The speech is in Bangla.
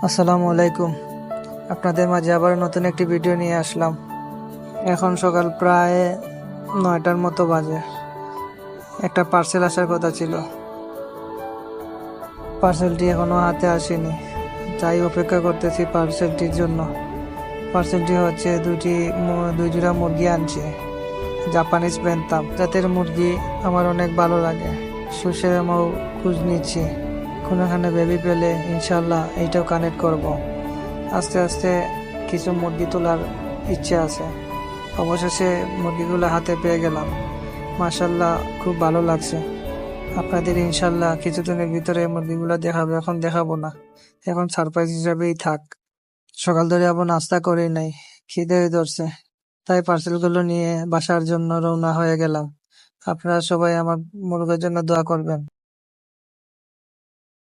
আসসালামু আলাইকুম। আপনাদের মাঝে আবার নতুন একটি ভিডিও নিয়ে আসলাম। এখন সকাল প্রায় 9টার মতো বাজে। একটা পার্সেল আসার কথা ছিল, পার্সেলটি এখনো হাতে আসেনি, তাই অপেক্ষা করতেছি পার্সেলটির জন্য। পার্সেলটি হচ্ছে দুই জোড়া মুরগি আনছে, জাপানিজ প্যান্থাম জাতের মুরগি। আমার অনেক ভালো লাগে, সুসেরামও খোঁজ নিচ্ছি, কোনোখানে বেবি পেলে ইনশাল্লাহ এইটাও কানেক্ট করব। আস্তে আস্তে কিছু মুরগি তোলার ইচ্ছে আছে। অবশেষে মুরগিগুলো হাতে পেয়ে গেলাম, মাশাল্লাহ খুব ভালো লাগছে। আপনাদের ইনশাল্লাহ কিছুদিনের ভিতরে মুরগিগুলো দেখাবো, এখন দেখাবো না, এখন সারপ্রাইজ হিসাবেই থাক। সকাল ধরে আবার নাস্তা করি নাই, খিদে ধরছে, তাই পার্সেলগুলো নিয়ে বাসার জন্য রওনা হয়ে গেলাম। আপনারা সবাই আমার মুরগির জন্য দোয়া করবেন।